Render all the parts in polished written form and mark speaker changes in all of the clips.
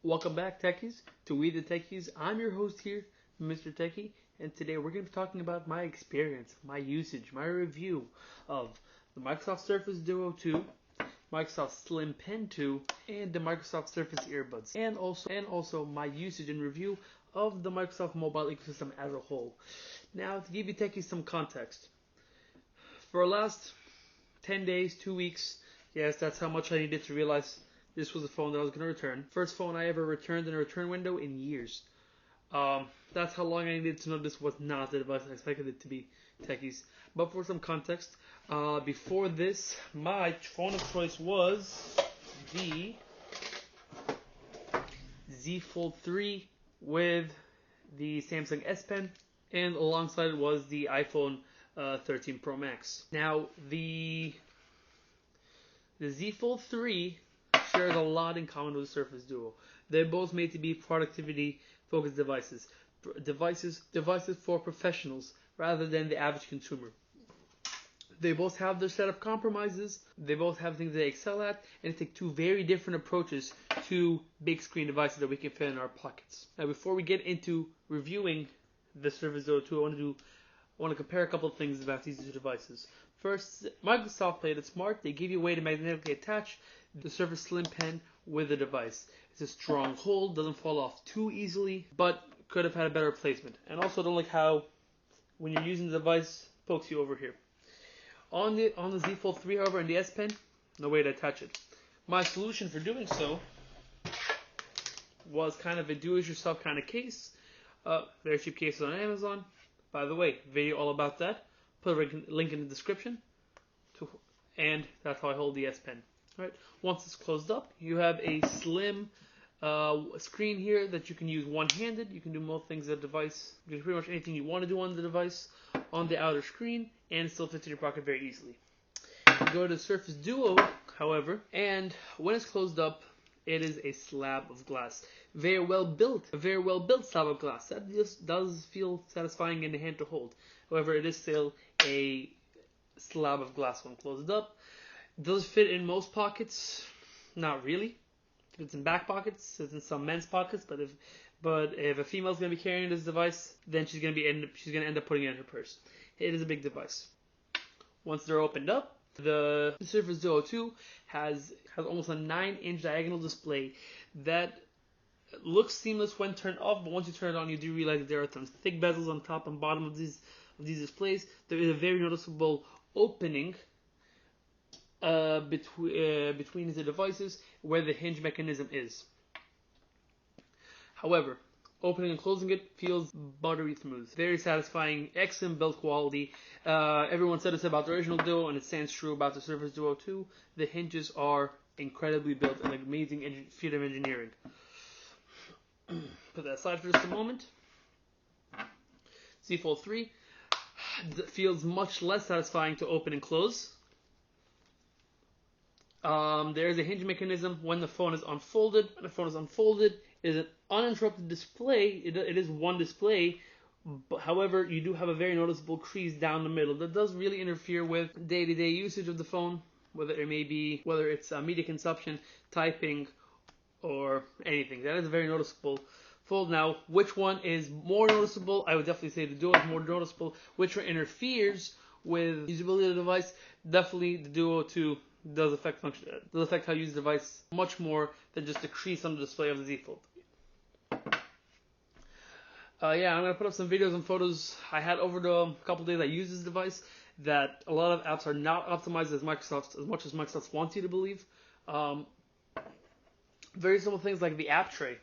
Speaker 1: Welcome back, Techies, to We the Techies. I'm your host here, MrTechie, and today we're going to be talking about my experience, my usage, my review of the Microsoft Surface Duo 2, Microsoft Slim Pen 2, and the Microsoft Surface Earbuds, and also my usage and review of the Microsoft mobile ecosystem as a whole. Now, to give you Techies some context, for the last 10 days, 2 weeks, yes, that's how much I needed to realize this was a phone that I was going to return. First phone I ever returned in a return window in years. That's how long I needed to know this was not the device I expected it to be, Techies. But for some context, before this, my phone of choice was the Z Fold 3 with the Samsung S Pen, and alongside it was the iPhone 13 Pro Max. Now, the Z Fold 3 shares a lot in common with the Surface Duo. They're both made to be productivity-focused devices. Devices for professionals rather than the average consumer. They both have their set of compromises. They both have things they excel at, and they take two very different approaches to big screen devices that we can fit in our pockets. Now, before we get into reviewing the Surface Duo 2, I want to compare a couple of things about these two devices. First, Microsoft played it smart. They gave you a way to magnetically attach the Surface Slim Pen with the device. It's a strong hold, doesn't fall off too easily, but could have had a better placement. And also, don't like how, when you're using the device, pokes you over here. On the Z Fold 3, however, and the S Pen, no way to attach it. My solution for doing so was kind of a do-it-yourself kind of case. Very cheap cases on Amazon. By the way, video all about that. Put a link in the description. And that's how I hold the S Pen. Right. Once it's closed up, you have a slim screen here that you can use one-handed. You can do most things on the device. You can pretty much anything you want to do on the device on the outer screen, and it still fits in your pocket very easily. You go to the Surface Duo, however, and when it's closed up, it is a slab of glass. A very well built slab of glass. That just does feel satisfying in the hand to hold. However, it is still a slab of glass when closed up. Does it fit in most pockets? Not really. It fits in back pockets, it's in some men's pockets, but if a female's gonna be carrying this device, then she's gonna end up putting it in her purse. It is a big device. Once they're opened up, the Surface Duo 2 has almost a 9-inch diagonal display that looks seamless when turned off, but once you turn it on, you do realize that there are some thick bezels on top and bottom of these displays. There is a very noticeable opening between the devices where the hinge mechanism is. However, opening and closing it feels buttery smooth. Very satisfying, excellent build quality. Everyone said this about the original Duo, and it stands true about the Surface Duo 2. The hinges are incredibly built, an amazing feat of engineering. Put that aside for just a moment. Z Fold 3 feels much less satisfying to open and close. There is a hinge mechanism when the phone is unfolded. When the phone is unfolded, it is an uninterrupted display. It is one display, but however, you do have a very noticeable crease down the middle that does really interfere with day-to-day usage of the phone, whether it's media consumption, typing, or anything. That is a very noticeable fold. Now, which one is more noticeable? I would definitely say the Duo is more noticeable. Which one interferes with usability of the device? Definitely the Duo 2 does affect how you use the device much more than just the crease on the display of the Z Fold. I'm going to put up some videos and photos I had over the couple days I used this device that a lot of apps are not optimized as much as Microsoft wants you to believe. Very simple things like the app tray.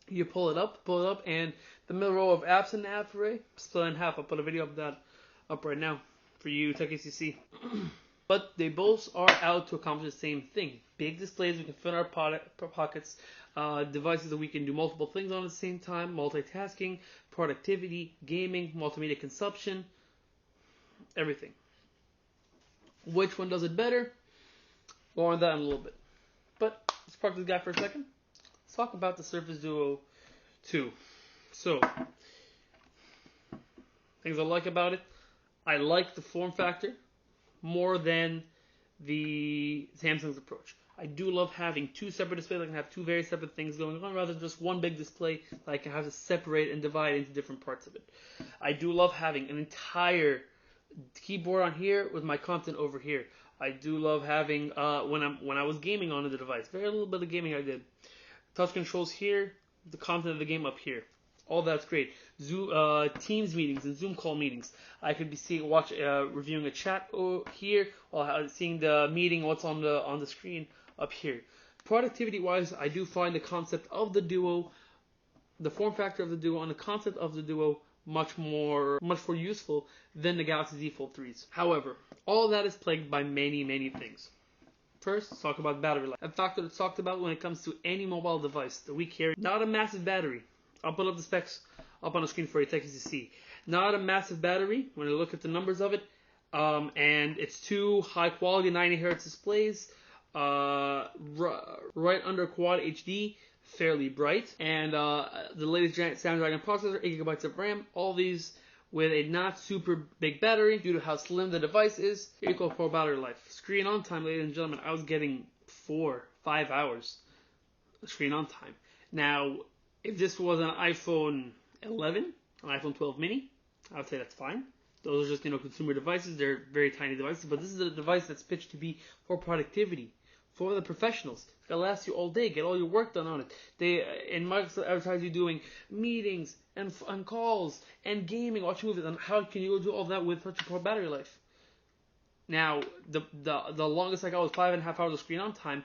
Speaker 1: You pull it up, and the middle row of apps in the app tray split in half. I'll put a video of that up right now for you Techies to see. But they both are out to accomplish the same thing. Big displays we can fit in our pockets, devices that we can do multiple things on at the same time, multitasking, productivity, gaming, multimedia consumption, everything. Which one does it better? More on that in a little bit. But let's park this guy for a second. Let's talk about the Surface Duo 2. So, things I like about it. I like the form factor more than the Samsung's approach. I do love having two separate displays. I can have two very separate things going on rather than just one big display that I can have to separate and divide into different parts of it. I do love having an entire keyboard on here with my content over here. I do love having when I was gaming on the device. Very little bit of gaming I did. Touch controls here, the content of the game up here. All that's great. Zoom, Teams meetings and Zoom call meetings. I could be reviewing a chat here while seeing the meeting, what's on the screen up here. Productivity-wise, I do find the concept of the Duo, the form factor of the Duo, and the concept of the Duo much more useful than the Galaxy Z Fold 3s. However, all that is plagued by many things. First, let's talk about battery life. A factor that's talked about when it comes to any mobile device that we carry. Not a massive battery. I'll put up the specs up on the screen for you techies to see. Not a massive battery when you look at the numbers of it. And it's two high quality 90 Hz displays. Right under Quad HD. Fairly bright. And the latest Snapdragon processor, 8 GB of RAM. All these with a not super big battery due to how slim the device is. Equal for battery life. Screen on time, ladies and gentlemen, I was getting 4-5 hours screen on time. Now, if this was an iPhone 11, an iPhone 12 mini, I would say that's fine. Those are just, consumer devices. They're very tiny devices, but this is a device that's pitched to be for productivity, for the professionals. It's gonna last you all day. Get all your work done on it. In Microsoft advertise you doing meetings and calls and gaming, watching movies. And how can you do all that with such a poor battery life? Now, the longest I got was 5.5 hours of screen on time,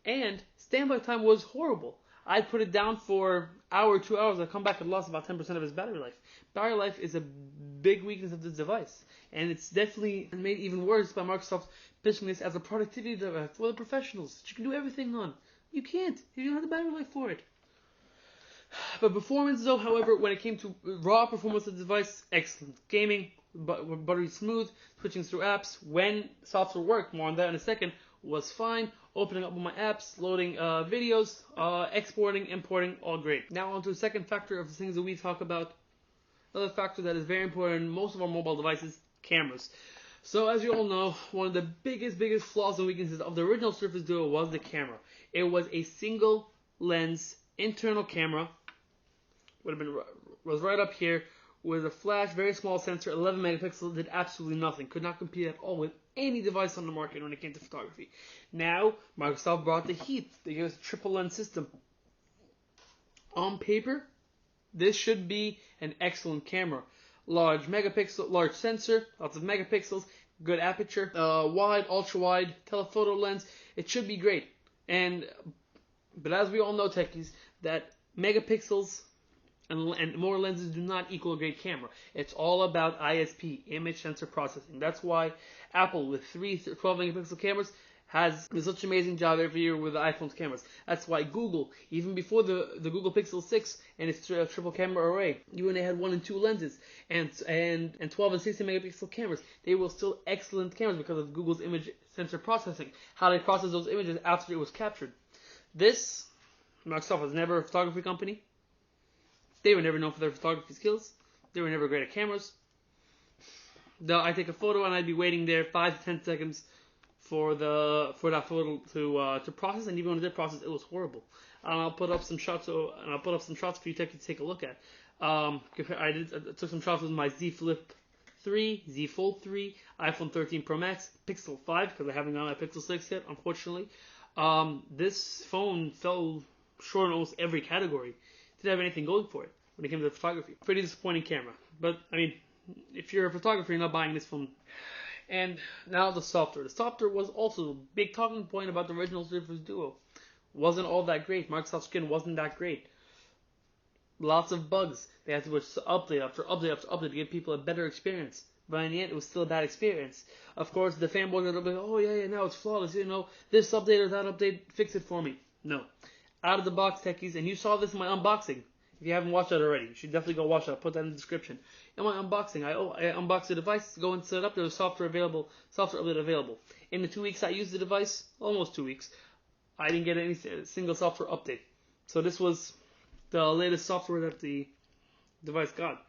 Speaker 1: and standby time was horrible. I'd put it down for hour, 2 hours. I'd come back and lost about 10% of its battery life. Battery life is a big weakness of this device, and it's definitely made even worse by Microsoft pitching this as a productivity device for the professionals that you can do everything on. You can't if you don't have the battery life for it. But performance, though, however, when it came to raw performance of the device, excellent. Gaming, buttery smooth. Switching through apps when software worked, more on that in a second, was fine. Opening up my apps, loading videos, exporting, importing, all great. Now on to the second factor of the things that we talk about. Another factor that is very important in most of our mobile devices, cameras. So as you all know, one of the biggest flaws and weaknesses of the original Surface Duo was the camera. It was a single lens internal camera. Was right up here with a flash, very small sensor, 11 megapixels, did absolutely nothing. Could not compete at all with any device on the market when it came to photography. Now, Microsoft brought the heat. They gave us a triple lens system. On paper, this should be an excellent camera. Large sensor, lots of megapixels, good aperture, wide, ultra wide, telephoto lens. It should be great. But as we all know, techies, that megapixels and more lenses do not equal a great camera. It's all about ISP, image sensor processing. That's why Apple, with 3 12 megapixel cameras, has such an amazing job every year with the iPhone's cameras. That's why Google, even before the Google Pixel 6 and its triple camera array, even when they had 1 and 2 lenses and 12 and 16 megapixel cameras, they were still excellent cameras because of Google's image sensor processing, how they process those images after it was captured. Microsoft was never a photography company. They were never known for their photography skills. They were never great at cameras. I take a photo and I'd be waiting there 5 to 10 seconds for that photo to process, and even when it did process, it was horrible. I'll put up some shots. For you to take a look at. I took some shots with my Z Flip 3, Z Fold 3, iPhone 13 Pro Max, Pixel 5 because I haven't got my Pixel 6 yet, unfortunately. This phone fell short in almost every category. Didn't have anything going for it when it came to photography. Pretty disappointing camera. But, I mean, if you're a photographer, you're not buying this phone. And now the software. The software was also a big talking point about the original Surface Duo. Wasn't all that great. Microsoft Skin wasn't that great. Lots of bugs. They had to do update after update after update to give people a better experience. But in the end, it was still a bad experience. Of course, the fanboys are like, oh yeah, now it's flawless. This update or that update, fix it for me. No. Out of the box, techies, and you saw this in my unboxing. If you haven't watched that already, you should definitely go watch that. I'll put that in the description. In my unboxing, I unboxed the device, go and set it up. There was software update available. In the 2 weeks I used the device, almost 2 weeks, I didn't get any single software update. So this was the latest software that the device got.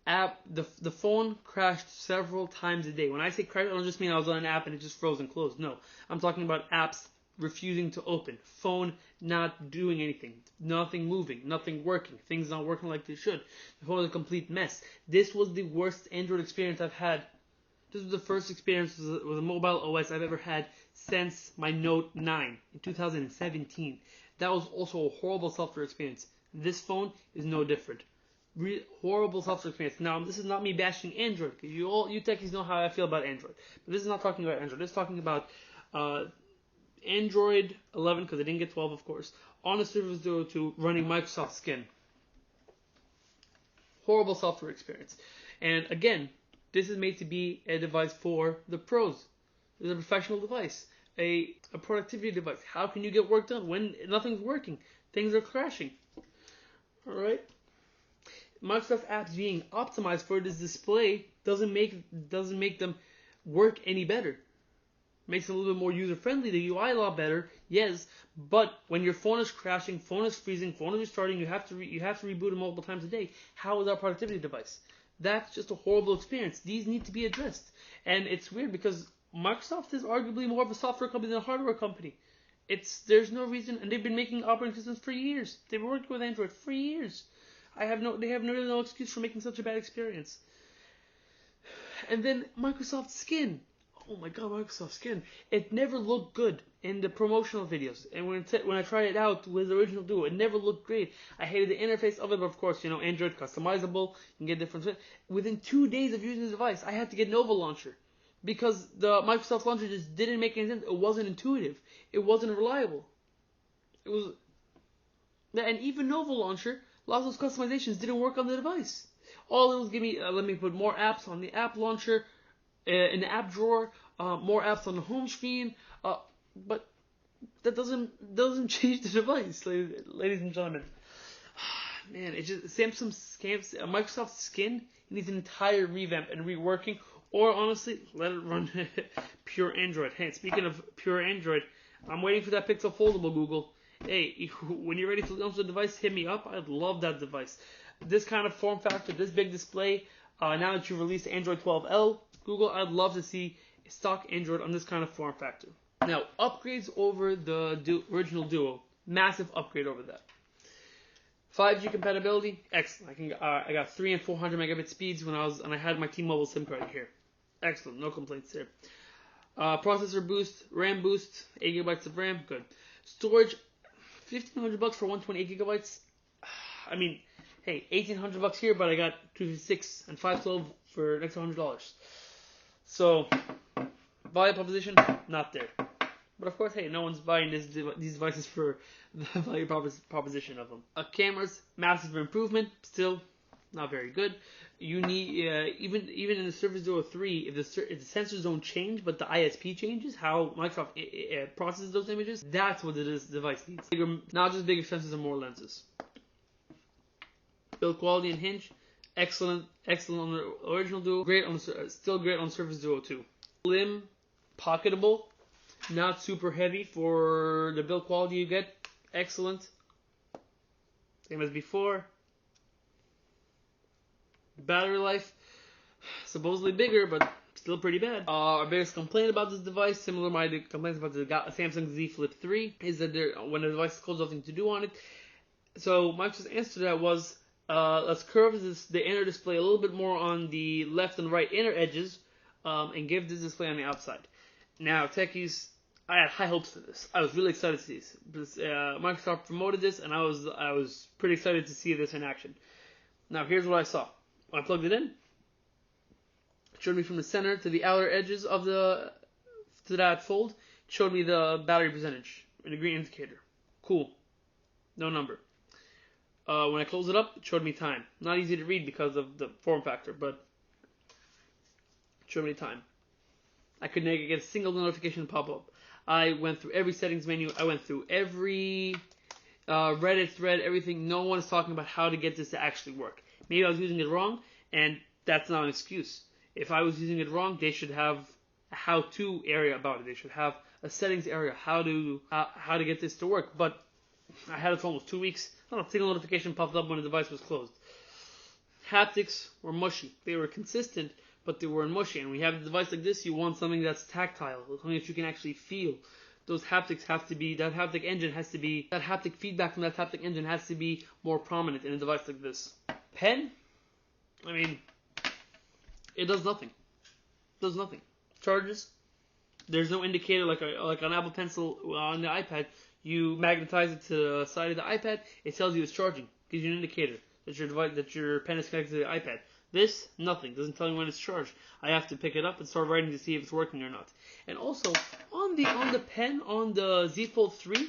Speaker 1: The phone crashed several times a day. When I say crash, I don't just mean I was on an app and it just froze and closed. No, I'm talking about apps refusing to open, phone not doing anything, nothing moving, nothing working, things not working like they should. The phone was a complete mess. This was the worst Android experience I've had. This was the first experience with a mobile OS I've ever had since my Note 9 in 2017. That was also a horrible software experience. This phone is no different. Horrible software experience. Now, this is not me bashing Android, because you techies know how I feel about Android. But this is not talking about Android. This is talking about Android 11, because I didn't get 12, of course, on a Surface Duo 2 running Microsoft Skin. Horrible software experience. And again, this is made to be a device for the pros. It's a professional device, a productivity device. How can you get work done when nothing's working? Things are crashing. All right. Microsoft apps being optimized for this display doesn't make them work any better. Makes it a little bit more user friendly. The UI a lot better, yes. But when your phone is crashing, phone is freezing, phone is restarting, you have to reboot it multiple times a day. How is our productivity device? That's just a horrible experience. These need to be addressed, and it's weird because Microsoft is arguably more of a software company than a hardware company. There's no reason, and they've been making operating systems for years. They've been working with Android for years. They have really no excuse for making such a bad experience. And then Microsoft Skin. Oh my god, Microsoft Skin. It never looked good in the promotional videos. And when I tried it out with the original Duo, it never looked great. I hated the interface of it, but of course, Android customizable. You can get different. Within 2 days of using the device, I had to get Nova Launcher. Because the Microsoft Launcher just didn't make any sense. It wasn't intuitive. It wasn't reliable. And even Nova Launcher, a lot of those customizations didn't work on the device. All it was give me, let me put more apps on the app launcher, in the app drawer, more apps on the home screen, but that doesn't change the device, ladies and gentlemen. Man, it's just Microsoft Skin needs an entire revamp and reworking, or honestly, let it run pure Android. Hey, speaking of pure Android, I'm waiting for that Pixel Foldable, Google. Hey, when you're ready to launch the device, hit me up. I'd love that device. This kind of form factor, this big display, now that you've released Android 12L, Google, I'd love to see stock Android on this kind of form factor. Now, upgrades over the original Duo. Massive upgrade over that. 5G compatibility, excellent. I got 300 and 400 megabit speeds when I had my T-Mobile SIM card here. Excellent, no complaints there. Processor boost, RAM boost, 8 gigabytes of RAM, good. Storage, $1,500 for 128 gigabytes. I mean, hey, $1,800 here, but I got 256 and 512 for an extra $100. So, value proposition, not there. But of course, hey, no one's buying these devices for the value proposition of them. Cameras, massive improvement, still not very good. You need even in the Surface Duo 3, if the sensors don't change, but the ISP changes, how Microsoft processes those images, that's what this device needs. Not just bigger sensors and more lenses. Build quality and hinge, excellent on the original Duo, still great on Surface Duo 2. Slim, pocketable, not super heavy for the build quality you get, excellent. Same as before. Battery life, supposedly bigger, but still pretty bad. Our biggest complaint about this device, similar to my complaints about the Samsung Z Flip 3, is that when the device is closed, nothing to do on it. So Microsoft's answer to that was, let's curve the inner display a little bit more on the left and right inner edges, and give this display on the outside. Now, techies, I had high hopes for this. I was really excited to see this. Microsoft promoted this, and I was pretty excited to see this in action. Now, here's what I saw. When I plugged it in, it showed me from the center to the outer edges of to that fold. It showed me the battery percentage and a green indicator. Cool. No number. When I closed it up, it showed me time. Not easy to read because of the form factor, but it showed me time. I couldn't get a single notification pop up. I went through every settings menu. I went through every Reddit thread, everything. No one is talking about how to get this to actually work. Maybe I was using it wrong, and that's not an excuse. If I was using it wrong, they should have a how-to area about it. They should have a settings area, how to get this to work. But I had it for almost 2 weeks. Not a single notification popped up when the device was closed. haptics were mushy. They were consistent, but they were mushy. And when you have a device like this, you want something that's tactile, something that you can actually feel. Those haptics have to be, that haptic engine has to be, that haptic feedback from that haptic engine has to be more prominent in a device like this. Pen, I mean, it does nothing. It does nothing. Charges. There's no indicator like an Apple Pencil on the iPad. You magnetize it to the side of the iPad. It tells you it's charging. Gives you an indicator that your pen is connected to the iPad. This, nothing. Doesn't tell me when it's charged. I have to pick it up and start writing to see if it's working or not. And also, on the pen, on the Z Fold 3,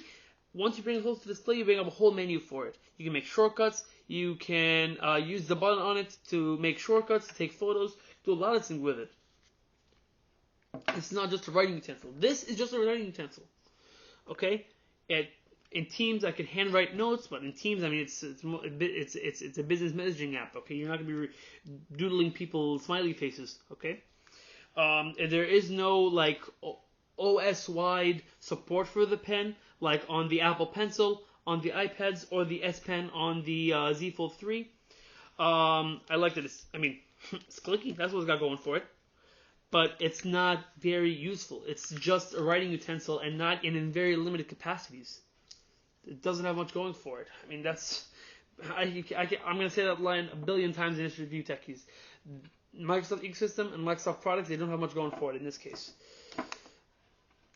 Speaker 1: once you bring it close to the display, you bring up a whole menu for it. You can make shortcuts. You can use the button on it to make shortcuts, to take photos, do a lot of things with it. It's not just a writing utensil. This is just a writing utensil. Okay? In Teams, I can handwrite notes, but in Teams, I mean, it's a business messaging app. Okay, you're not gonna be doodling people's smiley faces. Okay, there is no like OS-wide support for the pen, like on the Apple Pencil, on the iPads, or the S Pen on the Z Fold 3. I like that. It's clicky. That's what it's got going for it. But it's not very useful. It's just a writing utensil, and not in very limited capacities. It doesn't have much going for it. I mean, I'm going to say that line a billion times in this review, Techies. Microsoft ecosystem and Microsoft products, they don't have much going for it in this case.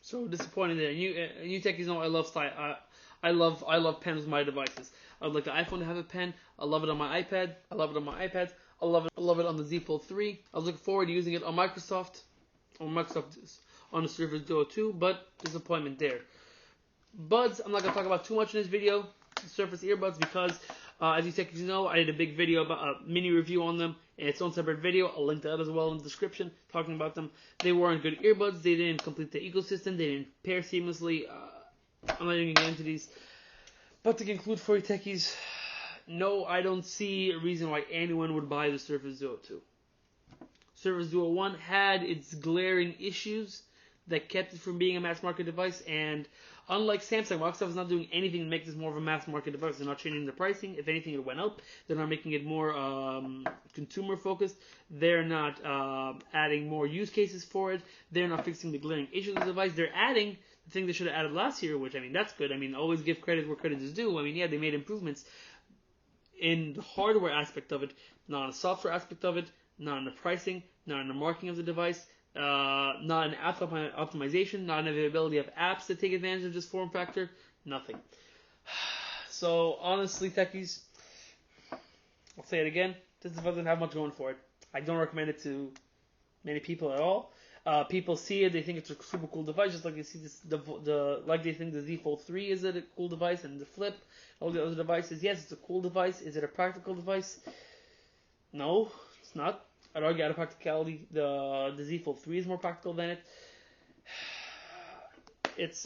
Speaker 1: So disappointing there. You Techies know I love style. I love pens with my devices. I would like the iPhone to have a pen. I love it on my iPad. I love it on my iPads. I love it on the Z Fold 3. I was looking forward to using it on Microsoft on the Surface Duo 2, but disappointment there. Buds, I'm not going to talk about too much in this video, the Surface earbuds, because as you Techies know, I did a big video about a mini review on them in its own separate video. I'll link that as well in the description, talking about them. They weren't good earbuds. They didn't complete the ecosystem. They didn't pair seamlessly. I'm not even going to get into these. But to conclude for you Techies, no, I don't see a reason why anyone would buy the Surface Duo 2. Surface Duo 1 had its glaring issues that kept it from being a mass market device, and unlike Samsung, Microsoft is not doing anything to make this more of a mass market device. They're not changing the pricing. If anything, it went up. They're not making it more consumer focused. They're not adding more use cases for it. They're not fixing the glaring issues of the device. They're adding the thing they should have added last year, which, I mean, that's good. I mean, always give credit where credit is due. I mean, yeah, they made improvements in the hardware aspect of it, not in the software aspect of it, not in the pricing, not in the marketing of the device, not in app optimization, not in the availability of apps that take advantage of this form factor, nothing. So, honestly, Techies, I'll say it again, this doesn't have much going for it. I don't recommend it to many people at all. People see it, they think it's a super cool device, just like they see this, like they think the Z Fold 3 is a cool device, and the Flip, all the other devices. Yes, it's a cool device. Is it a practical device? No, it's not. I'd argue out of practicality, the Z Fold 3 is more practical than it.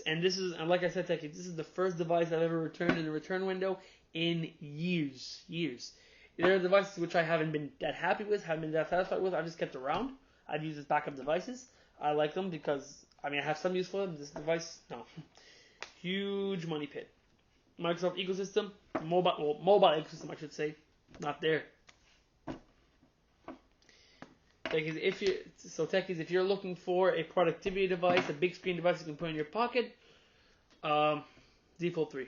Speaker 1: And like I said, Techies, this is the first device I've ever returned in the return window in years. There are devices which I haven't been that happy with, haven't been that satisfied with. I've just kept around. I've used as backup devices. I like them because, I mean, I have some use for them. This device, no. Huge money pit. Microsoft ecosystem, mobile ecosystem, I should say, not there. Techies, if you're looking for a productivity device, a big screen device you can put in your pocket, Z Fold 3.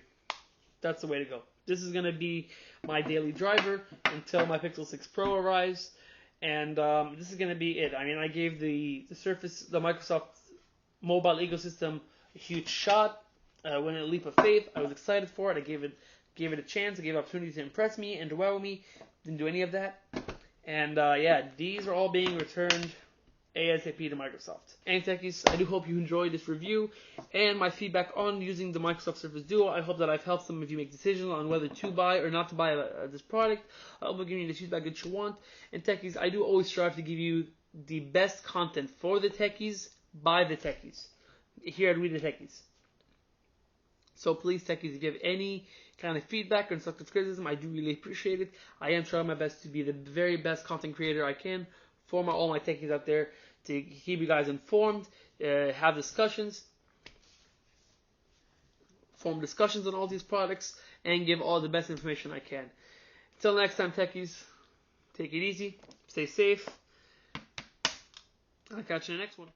Speaker 1: That's the way to go. This is going to be my daily driver until my Pixel 6 Pro arrives, and this is going to be it. I mean, I gave the Surface, the Microsoft mobile ecosystem a huge shot. Went a leap of faith. I was excited for it. I gave it a chance. I gave it an opportunity to impress me and to wow me. Didn't do any of that. And yeah, these are all being returned ASAP to Microsoft. And Techies, I do hope you enjoyed this review and my feedback on using the Microsoft Surface Duo. I hope that I've helped some of you make decisions on whether to buy or not to buy this product. I hope I've given you the feedback that you want. And Techies, I do always strive to give you the best content for the Techies by the Techies here at We the Techies. So please, Techies, if you have any kind of feedback or constructive criticism, I do really appreciate it. I am trying my best to be the very best content creator I can for all my Techies out there, to keep you guys informed, have discussions, form discussions on all these products, and give all the best information I can. Until next time, Techies, Take it easy. Stay safe. I'll catch you in the next one.